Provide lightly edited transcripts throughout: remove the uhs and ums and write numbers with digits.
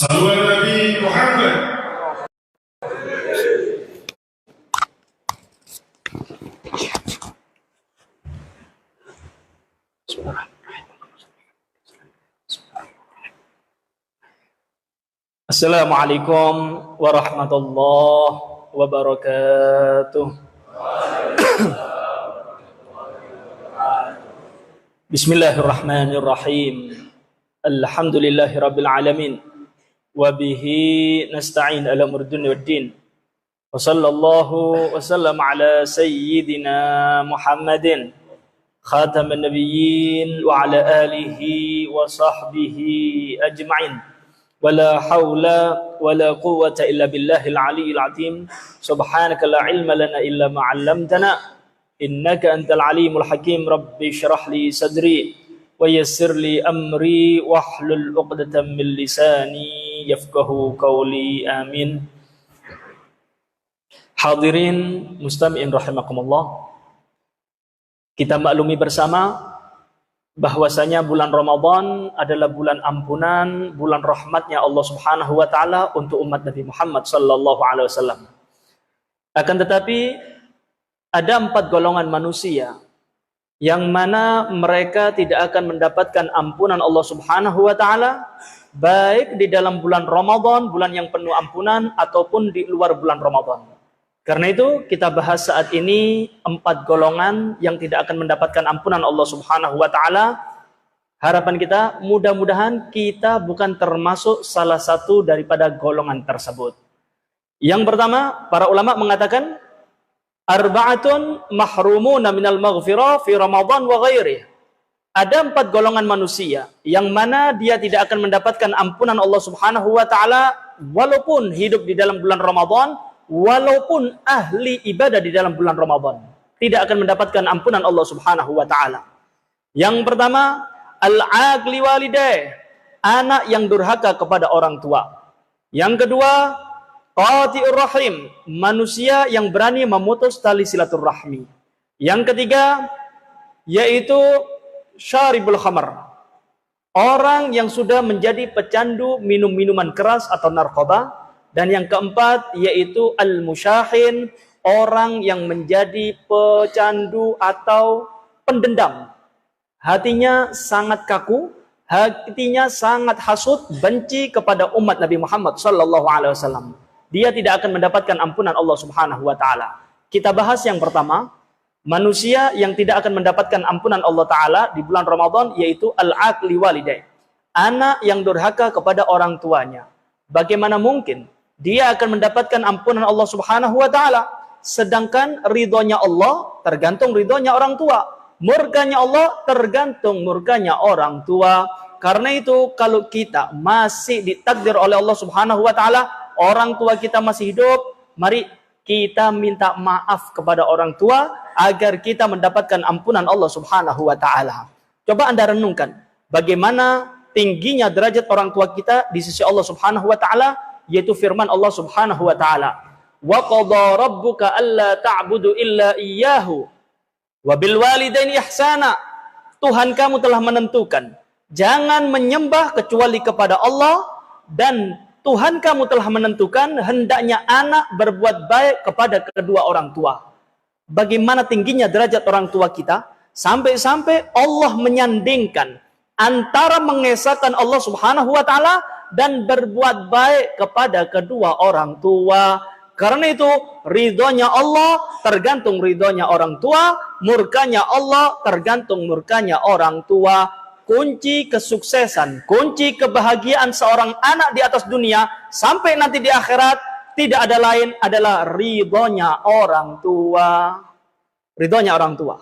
صلوا على النبي محمد. Assalamualaikum warahmatullahi wabarakatuh. Bismillahirrahmanirrahim. Alhamdulillahi rabbil alamin. Wabihi nasta'in ala murdun waddin. Wa sallallahu wa sallam ala sayyidina Muhammadin khataman nabiyyin wa ala alihi wa sahbihi ajma'in. Wala hawla wala quwwata illa billahil aliyyil azim. Subhanaka la ilma lana illa ma 'allamtana innaka antal alimul hakim. Rabbi shrah li sadri wa yassir li amri wahlul 'uqdatam min lisani yafqahu qawli. Amin. Hadirin mustami'in rahimakumullah. Kita maklumi bersama bahwasanya bulan Ramadan adalah bulan ampunan, bulan rahmatnya Allah Subhanahu wa taala untuk umat Nabi Muhammad sallallahu alaihi wasallam. Akan tetapi ada 4 golongan manusia yang mana mereka tidak akan mendapatkan ampunan Allah Subhanahu wa taala baik di dalam bulan Ramadan, bulan yang penuh ampunan, ataupun di luar bulan Ramadan. Karena itu kita bahas saat ini 4 golongan yang tidak akan mendapatkan ampunan Allah Subhanahu wa taala. Harapan kita mudah-mudahan kita bukan termasuk salah satu daripada golongan tersebut. Yang pertama, para ulama mengatakan arba'atun mahrumuna minal maghfirah fi Ramadan wa ghairihi. Ada 4 golongan manusia yang mana dia tidak akan mendapatkan ampunan Allah Subhanahu wa taala walaupun hidup di dalam bulan Ramadan, walaupun ahli ibadah di dalam bulan Ramadan, tidak akan mendapatkan ampunan Allah Subhanahu wa taala. Yang pertama, al-aqli walidayh, anak yang durhaka kepada orang tua. Yang kedua, qati'ur rahim, manusia yang berani memutus tali silaturahmi. Yang ketiga, yaitu syaribul khamar, orang yang sudah menjadi pecandu minum minuman keras atau narkoba. Dan yang keempat yaitu al-musyahin, orang yang menjadi pecandu atau pendendam. Hatinya sangat kaku, hatinya sangat hasud, benci kepada umat Nabi Muhammad sallallahu alaihi wasallam. Dia tidak akan mendapatkan ampunan Allah Subhanahu wa taala. Kita bahas yang pertama, manusia yang tidak akan mendapatkan ampunan Allah taala di bulan Ramadan yaitu al-aqli walidayh, anak yang durhaka kepada orang tuanya. Bagaimana mungkin dia akan mendapatkan ampunan Allah Subhanahu wa taala sedangkan ridhonya Allah tergantung ridhonya orang tua, murkanya Allah tergantung murkanya orang tua. Karena itu kalau kita masih ditakdir oleh Allah Subhanahu wa taala, orang tua kita masih hidup, mari kita minta maaf kepada orang tua agar kita mendapatkan ampunan Allah Subhanahu wa taala. Coba Anda renungkan bagaimana tingginya derajat orang tua kita di sisi Allah Subhanahu wa taala, yaitu firman Allah Subhanahu wa taala, wa qadha rabbuka alla ta'budu illa iyyahu wa bil walidaini ihsana. Tuhan kamu telah menentukan jangan menyembah kecuali kepada Allah, dan Tuhan kamu telah menentukan hendaknya anak berbuat baik kepada kedua orang tua. Bagaimana tingginya derajat orang tua kita sampai-sampai Allah menyandingkan antara mengesahkan Allah Subhanahu wa taala dan berbuat baik kepada kedua orang tua. Karena itu ridhonya Allah tergantung ridhonya orang tua, murkanya Allah tergantung murkanya orang tua. Kunci kesuksesan, kunci kebahagiaan seorang anak di atas dunia sampai nanti di akhirat tidak ada lain adalah ridhonya orang tua. Ridhonya orang tua.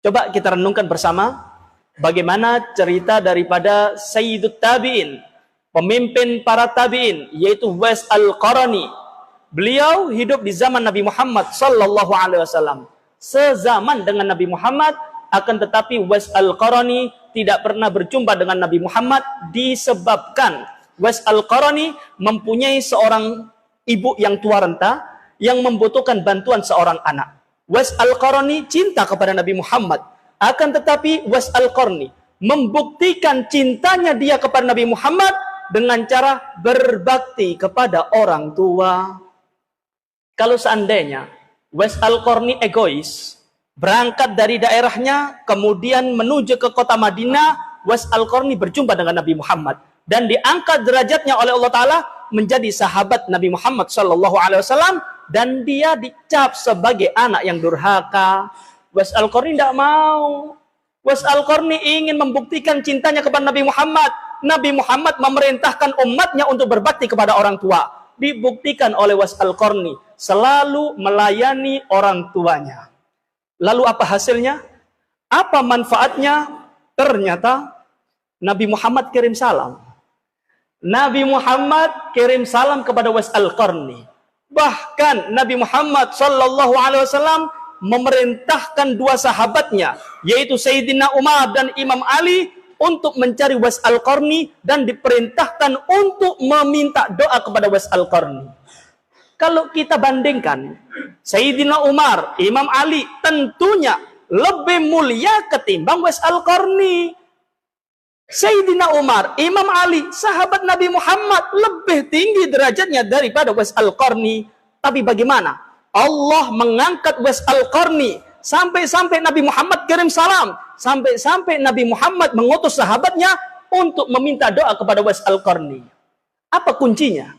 Coba kita renungkan bersama bagaimana cerita daripada Sayyidut Tabi'in, pemimpin para tabi'in, yaitu Uwais Al-Qarani. Beliau hidup di zaman Nabi Muhammad sallallahu alaihi wasallam, sezaman dengan Nabi Muhammad. Akan tetapi Uwais Al-Qarani tidak pernah berjumpa dengan Nabi Muhammad disebabkan Uwais Al-Qarani mempunyai seorang ibu yang tua renta yang membutuhkan bantuan seorang anak. Uwais Al-Qarani cinta kepada Nabi Muhammad, akan tetapi Uwais Al-Qarani membuktikan cintanya dia kepada Nabi Muhammad dengan cara berbakti kepada orang tua. Kalau seandainya Uwais Al-Qarni egois, berangkat dari daerahnya, kemudian menuju ke kota Madinah, Uwais Al-Qarni berjumpa dengan Nabi Muhammad dan diangkat derajatnya oleh Allah Ta'ala menjadi sahabat Nabi Muhammad SAW, dan dia dicap sebagai anak yang durhaka. Uwais Al-Qarni tidak mau. Uwais Al-Qarni ingin membuktikan cintanya kepada Nabi Muhammad. Nabi Muhammad memerintahkan umatnya untuk berbakti kepada orang tua. Dibuktikan oleh Uwais Al-Qarni selalu melayani orang tuanya. Lalu apa hasilnya? Apa manfaatnya? Ternyata Nabi Muhammad kirim salam. Nabi Muhammad kirim salam kepada Uwais Al-Qarni. Bahkan Nabi Muhammad SAW memerintahkan dua sahabatnya, yaitu Sayyidina Umar dan Imam Ali, untuk mencari Uwais Al-Qarni dan diperintahkan untuk meminta doa kepada Uwais Al-Qarni. Kalau kita bandingkan, Sayyidina Umar, Imam Ali tentunya lebih mulia ketimbang Uwais Al-Qarni. Sayyidina Umar, Imam Ali, sahabat Nabi Muhammad lebih tinggi derajatnya daripada Uwais Al-Qarni. Tapi bagaimana? Allah mengangkat Uwais Al-Qarni sampai-sampai Nabi Muhammad kirim salam, sampai-sampai Nabi Muhammad mengutus sahabatnya untuk meminta doa kepada Uwais Al-Qarni. Apa kuncinya?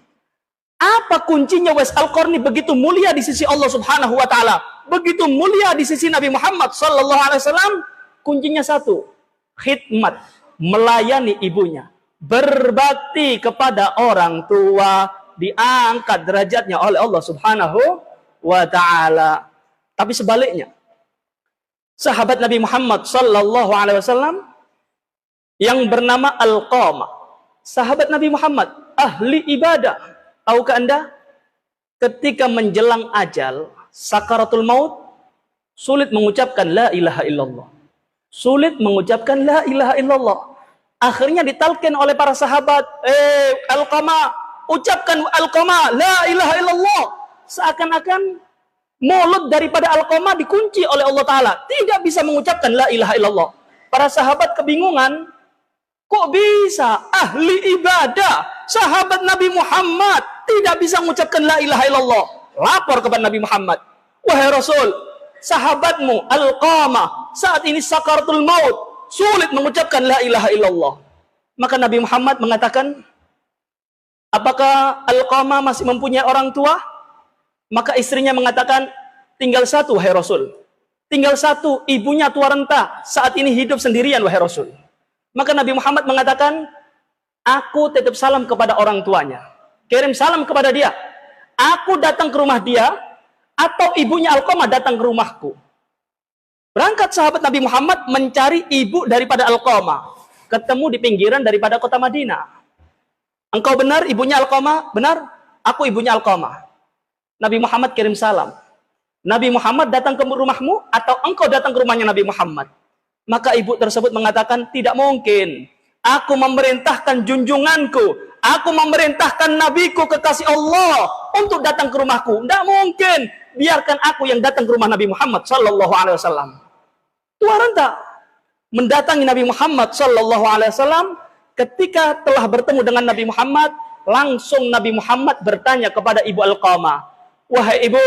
Apa kuncinya Uwais Al-Qarni begitu mulia di sisi Allah Subhanahu wa taala, begitu mulia di sisi Nabi Muhammad sallallahu alaihi wasallam? Kuncinya satu, khidmat, melayani ibunya, berbakti kepada orang tua, diangkat derajatnya oleh Allah Subhanahu wa taala. Tapi sebaliknya, sahabat Nabi Muhammad sallallahu alaihi wasallam yang bernama Alqamah, sahabat Nabi Muhammad, ahli ibadah. Tahukah Anda, ketika menjelang ajal, sakaratul maut, sulit mengucapkan la ilaha illallah. Sulit mengucapkan la ilaha illallah. Akhirnya ditalkin oleh para sahabat, Alqamah, ucapkan Alqamah, la ilaha illallah. Seakan-akan mulut daripada Alqamah dikunci oleh Allah Ta'ala, tidak bisa mengucapkan la ilaha illallah. Para sahabat kebingungan, kok bisa ahli ibadah, sahabat Nabi Muhammad tidak bisa mengucapkan la ilaha illallah? Lapor kepada Nabi Muhammad, wahai Rasul, sahabatmu Alqamah saat ini sakaratul maut, sulit mengucapkan la ilaha illallah. Maka Nabi Muhammad mengatakan, apakah Alqamah masih mempunyai orang tua? Maka istrinya mengatakan, tinggal satu wahai Rasul, tinggal satu, ibunya tua renta, saat ini hidup sendirian wahai Rasul. Maka Nabi Muhammad mengatakan, aku titip salam kepada orang tuanya, kirim salam kepada dia. Aku datang ke rumah dia, atau ibunya Alqamah datang ke rumahku. Berangkat sahabat Nabi Muhammad mencari ibu daripada Alqamah, ketemu di pinggiran daripada kota Madinah. Engkau benar ibunya Alqamah? Benar, aku ibunya Alqamah. Nabi Muhammad kirim salam. Nabi Muhammad datang ke rumahmu, atau engkau datang ke rumahnya Nabi Muhammad? Maka ibu tersebut mengatakan, tidak mungkin. Aku memerintahkan junjunganku, aku memerintahkan nabiku kekasih Allah untuk datang ke rumahku. Tidak mungkin. Biarkan aku yang datang ke rumah Nabi Muhammad sallallahu alaihi wasallam. Tua renta mendatangi Nabi Muhammad sallallahu alaihi wasallam. Ketika telah bertemu dengan Nabi Muhammad, langsung Nabi Muhammad bertanya kepada ibu Alqamah, wahai ibu,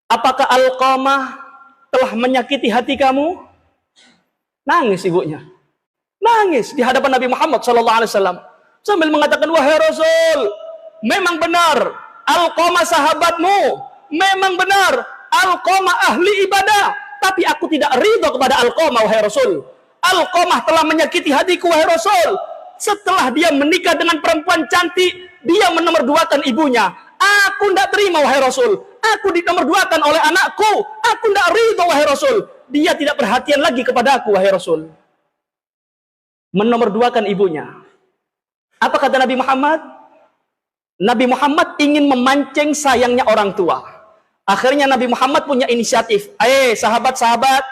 apakah Alqamah telah menyakiti hati kamu? Nangis ibunya. Nangis di hadapan Nabi Muhammad SAW. Sambil mengatakan, wahai Rasul, memang benar Alqamah sahabatmu. Memang benar Alqamah ahli ibadah. Tapi aku tidak ridho kepada Alqamah, wahai Rasul. Alqamah telah menyakiti hatiku, wahai Rasul. Setelah dia menikah dengan perempuan cantik, dia menomorduakan ibunya. Aku tidak terima, wahai Rasul. Aku dinomorduakan oleh anakku. Aku tidak ridho, wahai Rasul. Dia tidak perhatian lagi kepada aku, wahai Rasul. Menomorduakan ibunya. Apa kata Nabi Muhammad? Nabi Muhammad ingin memancing sayangnya orang tua. Akhirnya Nabi Muhammad punya inisiatif. Sahabat-sahabat,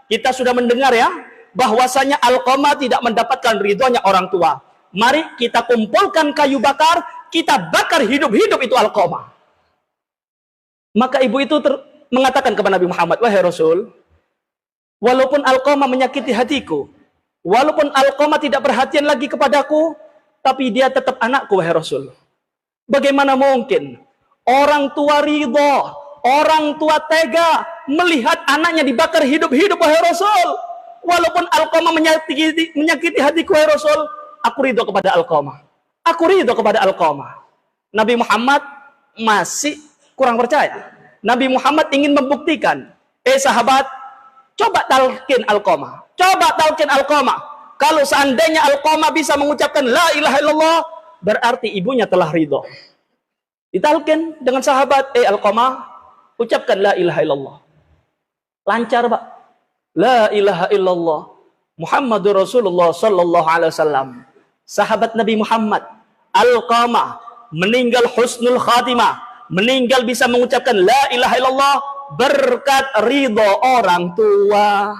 kita sudah mendengar ya, bahwasanya Alqamah tidak mendapatkan ridhonya orang tua. Mari kita kumpulkan kayu bakar, kita bakar hidup-hidup itu Alqamah. Maka ibu itu mengatakan kepada Nabi Muhammad, wahai Rasul, walaupun Alqamah menyakiti hatiku, walaupun Alqamah tidak perhatian lagi kepadaku, tapi dia tetap anakku, wahai Rasul. Bagaimana mungkin orang tua ridho, orang tua tega melihat anaknya dibakar hidup-hidup, wahai Rasul? Walaupun Alqamah menyakiti hatiku, wahai Rasul, aku ridho kepada Alqamah. Aku ridho kepada Alqamah. Nabi Muhammad masih kurang percaya. Nabi Muhammad ingin membuktikan, sahabat, coba talqin Alqamah. Coba talqin Alqamah. Kalau seandainya Alqamah bisa mengucapkan la ilaha illallah, berarti ibunya telah ridho. Ditalqin dengan sahabat, Alqamah, ucapkan la ilaha illallah. Lancar, Pak. La ilaha illallah Muhammadur Rasulullah sallallahu alaihi wasallam. Sahabat Nabi Muhammad, Alqamah, meninggal husnul khatimah, meninggal bisa mengucapkan la ilaha illallah berkat ridho orang tua.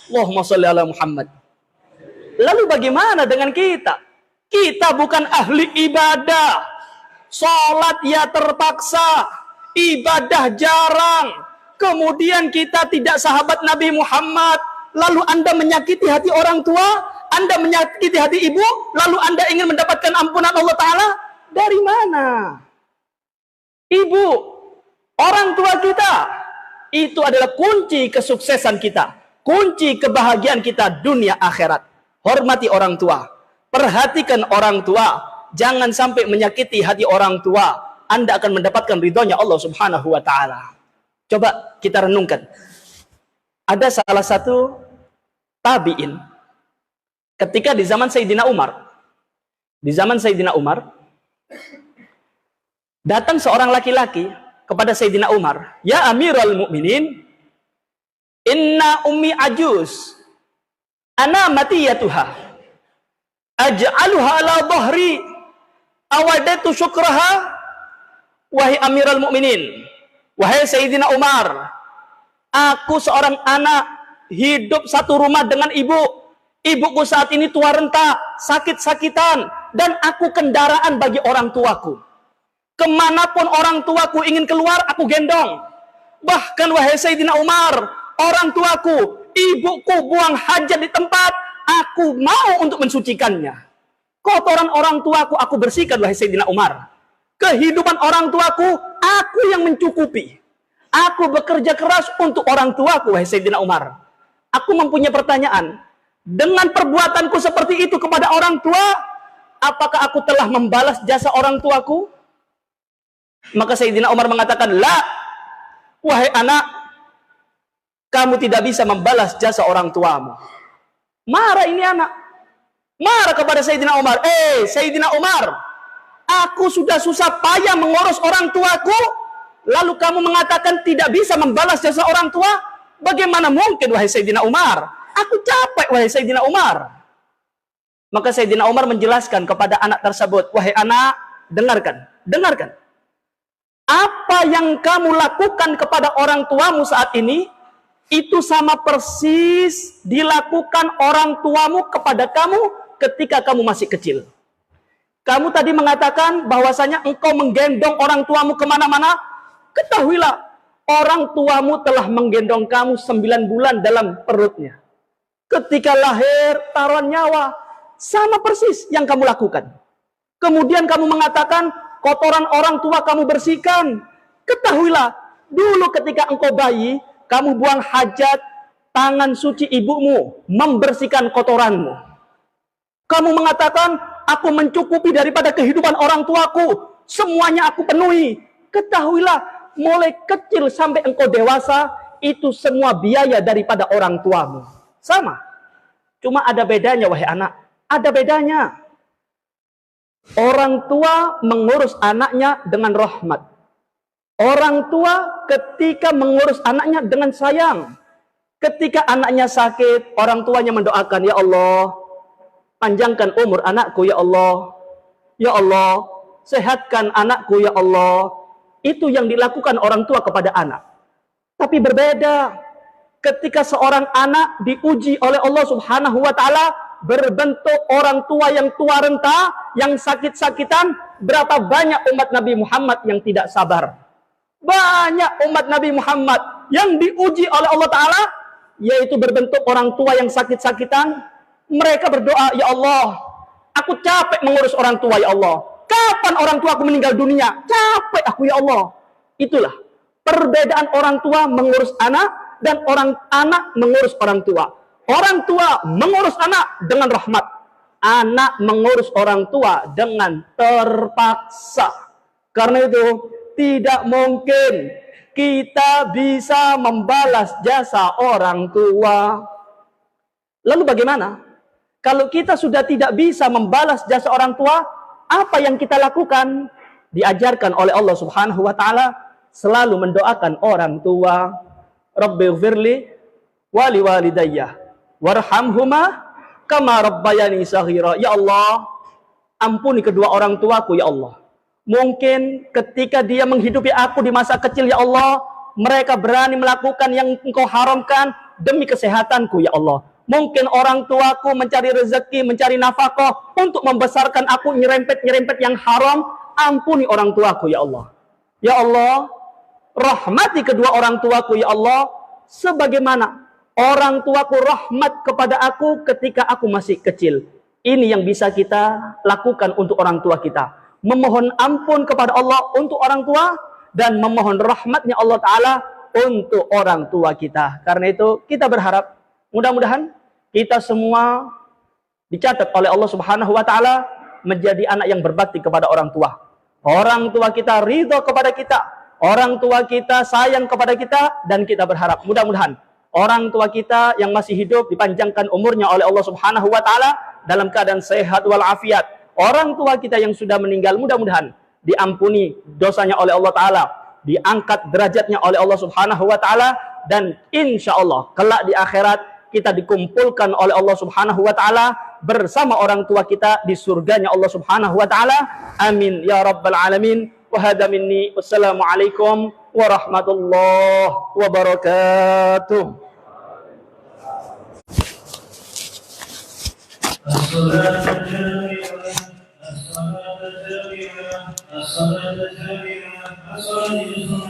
Allahumma sholli ala Muhammad. Lalu bagaimana dengan kita? Kita bukan ahli ibadah. Salat ya terpaksa, ibadah jarang. Kemudian kita tidak sahabat Nabi Muhammad. Lalu Anda menyakiti hati orang tua, Anda menyakiti hati ibu, lalu Anda ingin mendapatkan ampunan Allah Ta'ala. Dari mana? Ibu, orang tua kita, itu adalah kunci kesuksesan kita, kunci kebahagiaan kita dunia akhirat. Hormati orang tua, perhatikan orang tua, jangan sampai menyakiti hati orang tua. Anda akan mendapatkan ridhonya Allah Subhanahu wa Ta'ala. Coba kita renungkan. Ada salah satu tabi'in ketika di zaman Sayyidina Umar. Di zaman Sayyidina Umar, datang seorang laki-laki kepada Sayyidina Umar, "Ya Amirul Mukminin, inna ummi ajuz, ana matiyatuha, aj'aluha ala dhahri, awadatu syukraha." Wahai Amirul Mukminin, wahai Sayyidina Umar, aku seorang anak hidup satu rumah dengan ibu. Ibuku saat ini tua renta, sakit-sakitan, dan aku kendaraan bagi orang tuaku. Kemanapun orang tuaku ingin keluar, aku gendong. Bahkan wahai Sayyidina Umar, orang tuaku, ibuku buang hajat di tempat, aku mau untuk mensucikannya. Kotoran orang tuaku aku bersihkan, wahai Sayyidina Umar. Kehidupan orang tuaku, aku yang mencukupi. Aku bekerja keras untuk orang tuaku, wahai Sayyidina Umar. Aku mempunyai pertanyaan. Dengan perbuatanku seperti itu kepada orang tua, apakah aku telah membalas jasa orang tuaku? Maka Sayyidina Umar mengatakan, la, wahai anak, kamu tidak bisa membalas jasa orang tuamu. Marah ini anak. Marah kepada Sayyidina Umar. Sayyidina Umar, aku sudah susah payah mengurus orang tuaku, lalu kamu mengatakan tidak bisa membalas jasa orang tua? Bagaimana mungkin, wahai Sayyidina Umar? Aku capek, wahai Sayyidina Umar. Maka Sayyidina Umar menjelaskan kepada anak tersebut, wahai anak, dengarkan, dengarkan. Apa yang kamu lakukan kepada orang tuamu saat ini, itu sama persis dilakukan orang tuamu kepada kamu ketika kamu masih kecil. Kamu tadi mengatakan bahwasanya engkau menggendong orang tuamu kemana-mana. Ketahuilah, orang tuamu telah menggendong kamu 9 bulan dalam perutnya. Ketika lahir, taruhan nyawa, sama persis yang kamu lakukan. Kemudian kamu mengatakan, kotoran orang tua kamu bersihkan. Ketahuilah, dulu ketika engkau bayi, kamu buang hajat, tangan suci ibumu membersihkan kotoranmu. Kamu mengatakan, aku mencukupi daripada kehidupan orang tuaku, semuanya aku penuhi. Ketahuilah, mulai kecil sampai engkau dewasa, itu semua biaya daripada orang tuamu. Sama. Cuma ada bedanya, wahai anak. Ada bedanya. Orang tua mengurus anaknya dengan rahmat. Orang tua ketika mengurus anaknya dengan sayang. Ketika anaknya sakit, orang tuanya mendoakan, ya Allah, panjangkan umur anakku, ya Allah. Ya Allah, sehatkan anakku, ya Allah. Itu yang dilakukan orang tua kepada anak. Tapi berbeda ketika seorang anak diuji oleh Allah Subhanahu wa Ta'ala, berbentuk orang tua yang tua renta, yang sakit-sakitan. Berapa banyak umat Nabi Muhammad yang tidak sabar? Banyak umat Nabi Muhammad yang diuji oleh Allah Ta'ala, yaitu berbentuk orang tua yang sakit-sakitan. Mereka berdoa, ya Allah, Aku capek mengurus orang tua, ya Allah. Kapan orang tua aku meninggal dunia? Capek aku, ya Allah. Itulah perbedaan orang tua mengurus anak dan orang anak mengurus orang tua. Orang tua mengurus anak dengan rahmat. Anak mengurus orang tua dengan terpaksa. Karena itu tidak mungkin kita bisa membalas jasa orang tua. Lalu bagaimana? Kalau kita sudah tidak bisa membalas jasa orang tua, apa yang kita lakukan? Diajarkan oleh Allah Subhanahu wa taala selalu mendoakan orang tua. Rabbighfirli wa liwalidayya warhamhuma kama rabbayani shaghira. Ya Allah, ampuni kedua orang tuaku, ya Allah. Mungkin ketika dia menghidupi aku di masa kecil, ya Allah, mereka berani melakukan yang Engkau haramkan demi kesehatanku, ya Allah. Mungkin orang tuaku mencari rezeki, mencari nafkah untuk membesarkan aku nyerempet-nyerempet yang haram. Ampuni orang tuaku, ya Allah. Ya Allah, rahmati kedua orang tuaku, ya Allah, sebagaimana orang tuaku rahmat kepada aku ketika aku masih kecil. Ini yang bisa kita lakukan untuk orang tua kita. Memohon ampun kepada Allah untuk orang tua dan memohon rahmatnya Allah Ta'ala untuk orang tua kita. Karena itu kita berharap mudah-mudahan kita semua dicatat oleh Allah Subhanahu wa Ta'ala menjadi anak yang berbakti kepada orang tua. Orang tua kita ridho kepada kita, orang tua kita sayang kepada kita, dan kita berharap mudah-mudahan orang tua kita yang masih hidup dipanjangkan umurnya oleh Allah Subhanahu wa Ta'ala dalam keadaan sehat walafiat. Orang tua kita yang sudah meninggal mudah-mudahan diampuni dosanya oleh Allah Ta'ala, diangkat derajatnya oleh Allah Subhanahu wa Ta'ala, dan insya Allah kelak di akhirat kita dikumpulkan oleh Allah Subhanahu wa Ta'ala bersama orang tua kita di surganya Allah Subhanahu wa Ta'ala. Amin ya rabbal alamin. Wa hadza minni. Wassalamualaikum warahmatullahi wabarakatuh. الصلاة الجامعة الصلاة الجامعة الصلاة الجامعة الصلاة الجامعة